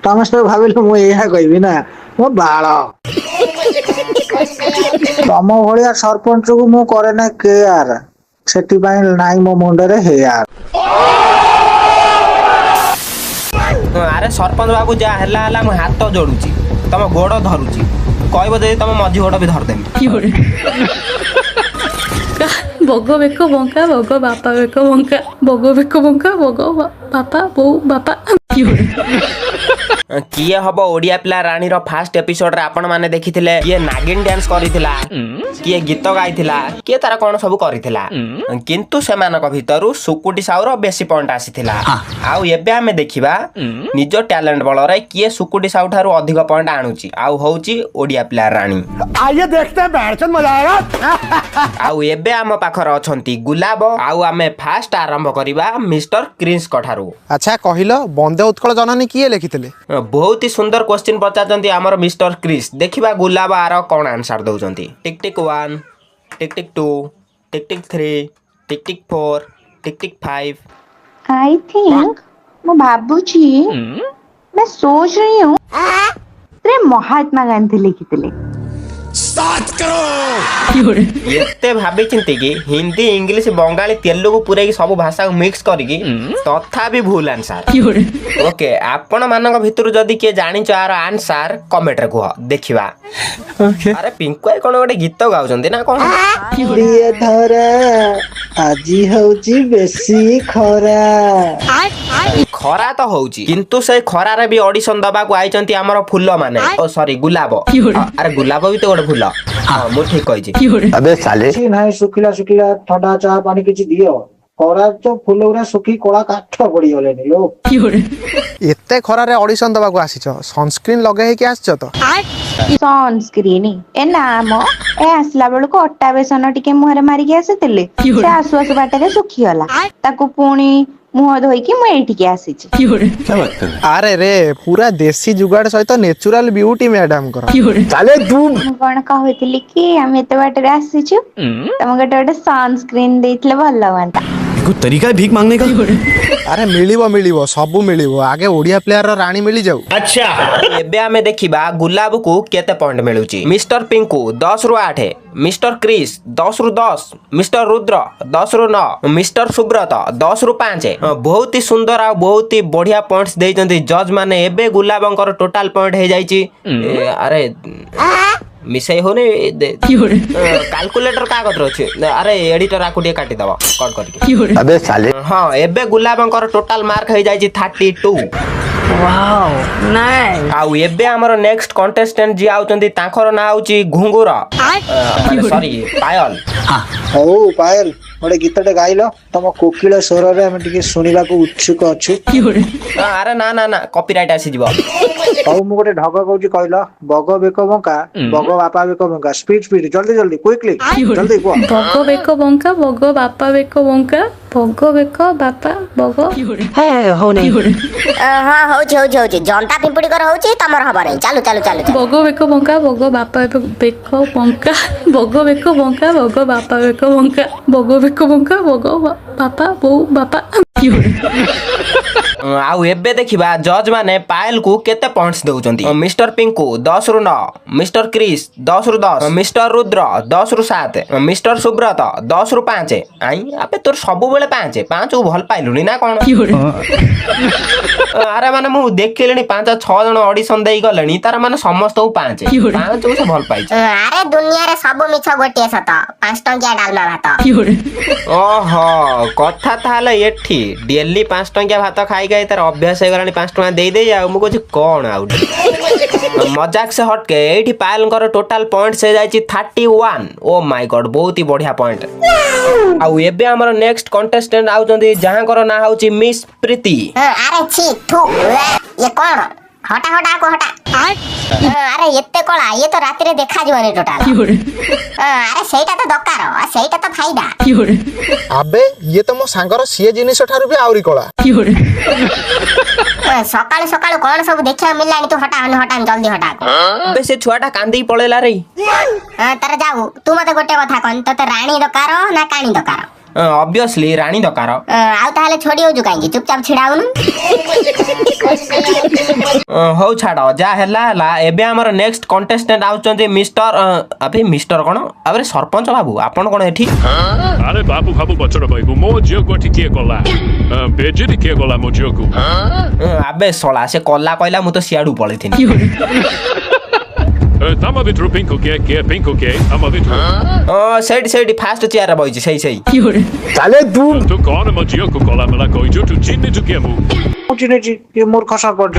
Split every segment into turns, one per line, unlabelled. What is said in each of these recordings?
ତମେ ସବୁ ଭାବିଲ ମୁଁ ଏଇଆ କହିବି ନା, ମୋ ବାଳ। ତମ ଭଳିଆ ସରପଞ୍ଚକୁ ମୁଁ କରେ ନା କେୟାର, ସେଥିପାଇଁ ନାହିଁ ମୋ ମୁଣ୍ଡରେ ହେୟାର।
ଆରେ ସରପଞ୍ଚ ବାବୁ ଯାହା ହେଲା ହେଲା, ମୁଁ ହାତ ଯୋଡୁଛି, ତମ ଗୋଡ ଧରୁଛି, କହିବ ଯଦି ତମ ମଝି ଗୋଡ ବି ଧରିଦେମି।
ବଗ ବେକ ବଙ୍କା ବଗ ବାପା ବେକ ବଙ୍କା ବଗ ବେକ ବଙ୍କା ବଗ ବାପା ବୋଉ ବାପା।
କିଏ ହବ ଓଡିଆ ପିଲା ରାଣୀର ଫାଷ୍ଟ ଏପିସୋଡରେ ଆପଣ ମାନେ ଦେଖିଥିଲେ। କିଏ ନାଗିନ ଡ୍ୟାନ୍ସ କରିଥିଲା, କିଏ ଗୀତ ଗାଇଥିଲା, କିଏ ତାର କଣ ସବୁ କରିଥିଲା, କିନ୍ତୁ ସେମାନଙ୍କ ଭିତରୁ ସୁକୁଟି ସାହୁର ବେଶୀ ପଏଣ୍ଟ ଆସିଥିଲା। ଆଉ ଏବେ ଆମେ ଦେଖିବା ନିଜ ଟ୍ୟାଲେଣ୍ଟ ବଳରେ କିଏ ସୁକୁଟି ସାହୁ ଠାରୁ ଅଧିକ ପଏଣ୍ଟ ଆଣୁଛି ଆଉ ହଉଛି ଓଡିଆ ପିଲା ରାଣୀ। ଆଉ ଏବେ ଆମ ପାଖରେ ଅଛନ୍ତି ଗୁଲାବ, ଆଉ ଆମେ ଫାଷ୍ଟ ଆରମ୍ଭ କରିବା ମିଷ୍ଟର କ୍ରିନ୍ସଙ୍କ ଠାରୁ।
ଆଚ୍ଛା କହିଲ, ବନ୍ଦେ ଉତ୍କଳ ଜନନୀ କିଏ ଲେଖିଥିଲେ?
ବହୁତ ହି ସୁନ୍ଦର କ୍ୱେଶ୍ଚିନ୍ ପଚାରୁଛନ୍ତି ଆମର ମିଷ୍ଟର କ୍ରିସ୍। ଦେଖିବା ଗୁଲାବ ଆର କଣ ଆନ୍ସର ଦଉଛନ୍ତି। ଟିକ୍ ଟିକ୍ 1, टिक टिक 2, टिक टिक 3, टिक टिक 4, टिक टिक 5।
आई थिंक मैं भाबुची मैं सोच रही हूँ महात्मा गांधी लिखिते।
एते भाभी चिंती कि हिंदी इंग्लिश बंगाली तेलुगु पूरे सब भाषा को मिक्स करिकी तथापि भूल आंसर। ओके, आपण मानक भितरु जदी के जानिच आर आंसर कमेंट रे कह देखिबा। अरे पिंकु कोन गोटे गीत गाउचंदी ना कोन?
प्रिय धरा आजी होची बेसी खरा।
खरा तो होची, किंतु से खरा रे भी ऑडिशन दबा को आइचंती हमर फूल माने। ओ सॉरी गुलाब। अरे गुलाब भी तो गोटे फूल। हां मु ठीक कहिची।
अबे साले छी नाही सुखिला सुखिला ठंडा चाह पानी किछि दियो। खरा तो फूल उरा सुखी कोला काठ पड़ी गलेनी लो।
एते खरारे ऑडिशन दबाको आसीछ, सनस्क्रीन लगे के आछछ तो?
सनस्क्रीन ए नाम ए आसला बेल को अट्टा बेसन टिके मुहरे मारी के आसीतिले, से आसु आसु बाटे रे सुखी गला, ताकू पुणी मुह धोई कि मु एठिके आसीछि।
अरे रे पूरा देसी जुगाड़ सहित नेचुरल ब्यूटी मैडम कर।
साले तू
कोन कहैतिली कि हम एते बाटे रे आसीछु, तम गटे सनस्क्रीन देइतले भलो होंता।
कुछ तरीका है भीख मांगने का?
अरे मिलिबो मिलिबो सबु मिलिबो, आगे ओडिया प्लेयर रो रानी मिली जाऊ।
अच्छा एबे हमें देखिबा गुलाब को केते पॉइंट मिलुची। मिस्टर पिंकू 10 रु 8, मिस्टर क्रिस 10 रु 10, मिस्टर रुद्र 10 रु 9, मिस्टर सुब्रत 10 रु 5। बहुत ही सुंदर आ बहुत ही बढ़िया पॉइंट्स देइचंती जज माने। एबे गुलाबंकर टोटल पॉइंट हे जाईची। अरे मिसई होने कैलकुलेटर कागज रो छै। अरे एडिटर आकु टे काटी दबा कट करके।
अबे साले
हां एबे गुलाबंकर टोटल मार्क हे जाईची 32।
Wow nice.
आउ एबे हमर नेक्स्ट कंटेस्टेंट जी आउचंती, तांकर ना आउची घुंगुर माने सॉरी पायल।
हो पायल गोटे गीतटे गाइलो, तम कोकिल स्वर रे हम टिके सुनिबा को उत्सुक अछु।
अरे ना ना ना कॉपीराइट आसी जीवो।
हौ मु गोटे ढग कहूची कहलो, बग बेक बंका बग बापा बेक बंका। स्पीड स्पीड जल्दी जल्दी क्विकली जल्दी को।
बग बेक बंका बग बापा बेक बंका बग बेक बापा बग।
है हो नहीं।
हां होची होची होची जनता पिंपुडी कर होची तमर हबारे। चालू चालू चालू।
बग बेक बंका बग बापा बेक बंका बग बेक बंका बग बापा बेक बंका बग बेक बंका बग बापा बोऊ बापा।
आउ एबे देखिबा जज माने पायल को केते पॉइंट्स दउचंती। मिस्टर पिंकू 10 रु 9, मिस्टर क्रिस 10 रु 10, मिस्टर रुद्र 10 रु 7, मिस्टर सुब्रत 10 रु 5। आई अबे तोर सब बेले 5 5 को भल पाइलुनी ना कोन? अरे माने मु देखिलेनी 5 6 जण ऑडिशन देई गलेनी, तार माने समस्त को 5 5 को से भल पाइछ।
अरे दुनिया रे सब मिछ गोटिए सत 5 टंकिया डालमा भात।
ओहो कथा ताले एठी डेली 5 टंकिया भात खाई गई, तार अभ्यास हे गलानी 5 टंका देई देई। आ मु कहछि कोन आउ मजाक से हटके एठी पायलकर टोटल पॉइंट से जाईची 31। ओ माय गॉड बहुत ही बढ़िया पॉइंट। आउ एबे हमर नेक्स्ट कंटेस्टेंट आउचंदी जहां कर ना होची मिस प्रीति।
अरे छी थू ये कोन? हटा हटा को हटा। अरे एते कोला ये तो रात रे देखा जीवनी टोटल। अरे सेटा तो दकार आ सेटा तो फायदा।
अबे ये तो मो सांगर सीए जिनिस ठारू भी आउरी कोला।
सकाळ सकाळ कोन सब देखा मिलानी, तू हटा हटा जल्दी हटा।
बे से छुआटा कांदी पळेला रे।
तार जाऊ तू मते गोटे कथा कोन, तते रानी दकार ना काणी दकार?
ଅବଭିୟସଲି ରାଣୀ ଦରକାର।
ଆଉ ତାହେଲେ ଛୋଡ଼ି ହଉଛୁ କାହିଁକି ଚୁପଚାପ ଛିଡା ହଉନୁ।
ହଉ ଛାଡ଼ ଯାହା ହେଲା ହେଲା। ଏବେ ଆମର ନେକ୍ସଟ କଣ୍ଟେଷ୍ଟେଣ୍ଟ ଆଉଛନ୍ତି ମିଷ୍ଟର କଣ ଆବେ ସରପଞ୍ଚ ବାବୁ ଆପଣ କଣ ଏଠି?
ଆରେ ବାବୁ ବାବୁ ପଛର କହିବୁ ମୋ ଝିଅକୁ ଏଠି କିଏ କଲା ବେଜିରି କିଏ କଲା ମୋ ଝିଅକୁ?
ଆବେ ଶଳା ସେ କଲା କହିଲା ମୁଁ ତ ସିଆଡୁ ପଳେଇଥିଲି।
ତମ ଭିତରୁ ପିଙ୍କୁ କିଏ ପିଙ୍କୁ କିଏ ଆମ ଭିତରୁ?
ସେଇଠି ଫାଷ୍ଟ ଚେୟାରରେ ବଇଛି ସେଇ।
ତୁ କଣ ମୋ ଝିଅକୁ କଲା ମେଲା କହିଛୁ? ତୁ ଚିହ୍ନିଛୁ କିଏ ମୁଁ?
ମୁଁ ଚିହ୍ନିଛି ଇଏ ମୂର୍ଖ ସରପଞ୍ଚ।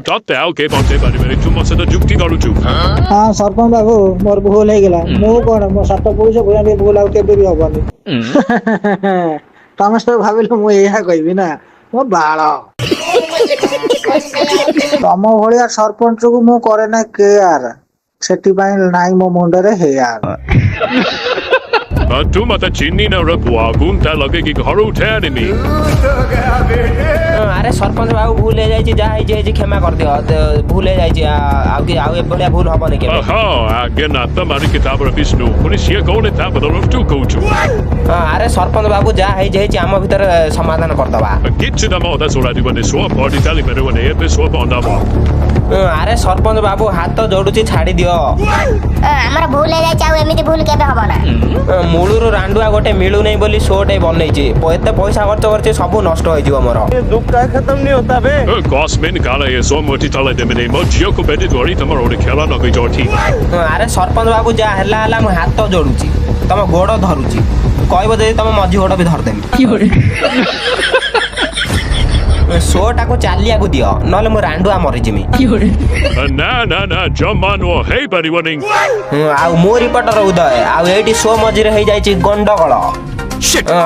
ତତେ ଆଉ କେହି ବଞ୍ଚେଇ ପାରିବେନି। ତୁ ମୋ ସହିତ ଯୁକ୍ତି କରୁଛୁ?
ହଁ ସରପଞ୍ଚ ବାବୁ ମୋର ଭୁଲ ହେଇଗଲା। ମୁଁ କଣ ମୋ ସାତ ପୁରୁଷ ଭୁଲ ଭୁଲ ଆଉ କେବେ ବି ହବନି। ତମେ ସବୁ ଭାବିଲ ମୁଁ ଏଇଆ କହିବି ନା ମୋ ବାଳ। ତମ ଭଳିଆ ସରପଞ୍ଚକୁ ମୁଁ କରେ ନା କେୟାର ସେଥିପାଇଁ ନାହିଁ ମୋ ମୁଣ୍ଡରେ ହେୟାର।
ତୁ ମତେ ଚିହ୍ନି ନ ରେ ପୁଅ ଗୁଣ୍ଟା ଲଗେଇକି ଘରୁ ଉଠେଇ ଆଣିବି।
ଆରେ ସରପଞ୍ଚ ବାବୁ ଭୁଲ ହେଇଯାଇଛି ଯାହା ହେଇଛି କ୍ଷମା କରିଦିଅ। ଭୁଲ ହେଇଯାଇଛି ଆଉ ଏଭଳିଆ ଭୁଲ ହବନି କେବେ।
ଆଗେ ନାତ ମାରିକି ତାପରେ ବିଷ୍ଣୁ ପୁଣି ସିଏ କହୁନି ତା ବଦଳରେ ତୁ କହୁଛୁ।
ଆରେ ସରପଞ୍ଚ ବାବୁ ଯାହା ହେଇଯାଇଛି ଆମ ଭିତରେ ସମାଧାନ କରିଦବା।
କିଛି ତମ ଅଧା ଶୁଣାଯିବନି। ସୁଅ ବଡି ଚାଲି ପାରିବନି ଏବେ ସୁଅ ବନ୍ଦ ହବ।
ଆରେ ସରପଞ୍ଚ ବାବୁ ହାତ ଯୋଡୁଛି ଛାଡି ଦିଅ।
ଆମର ଭୁଲ ହେଇଯାଇଛି ଆଉ ଏମିତି ଭୁଲ କେବେ ହବ ନା।
ମୂଳରୁ ରାଣ୍ଡୁଆ ଗୋଟେ ମିଳୁନେଇ ବୋଲି ଶୋଟେ ବନେଇଛି। ଏତେ ପଇସା ଖର୍ଚ୍ଚ କରିଛି ସବୁ ନଷ୍ଟ ହେଇଯିବ ମୋର।
କସ୍ମିନ୍ କାଳେ ଏ ସୋ ମୋଟି ତଳେ ଦେମିନି ମୋ ଝିଅକୁ ବେଟି ଧରି ତମର ଗୋଟେ ଖେଳ ଲଗେଇଛ ଏଠି।
ଆରେ ସରପଞ୍ଚ ବାବୁ ଯାହା ହେଲା ମୁଁ ହାତ ଯୋଡୁଛି ତମ ଗୋଡ ଧରୁଛି। କହିବ ଯଦି ତମ ମଝି ଗୋଡ ବି ଧରିଦେବି। ଶୋ ଟାକୁ ଚାଲିବାକୁ ଦିଅ ନହେଲେ ମୁଁ ରାଣ୍ଡୁଆ ମରିଯିମି।
ନା ଜମା ନୁହଁ ହେଇପାରିବନି।
ଆଉ ମୁଁ ରିପୋର୍ଟର ଉଦୟ ଆଉ ଏଇଠି ଶୋ ମଝିରେ ହେଇଯାଇଛି ଗଣ୍ଡଗୋଳ।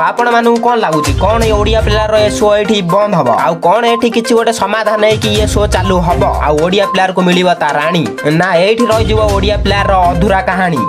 ଆପଣ ମାନଙ୍କୁ କଣ ଲାଗୁଛି କଣ ଏଇ ଓଡିଆ ପିଲାର ଏ ଶୋ ଏଠି ବନ୍ଦ ହବ? ଆଉ କଣ ଏଠି କିଛି ଗୋଟେ ସମାଧାନ ହେଇକି ଏ ଶୋ ଚାଲୁ ହବ? ଆଉ ଓଡିଆ ପ୍ଲେୟାର କୁ ମିଳିବ ତା ରାଣୀ ନା ଏଇଠି ରହିଯିବ ଓଡିଆ ପ୍ଲେୟାର ର ଅଧୁରା କାହାଣୀ?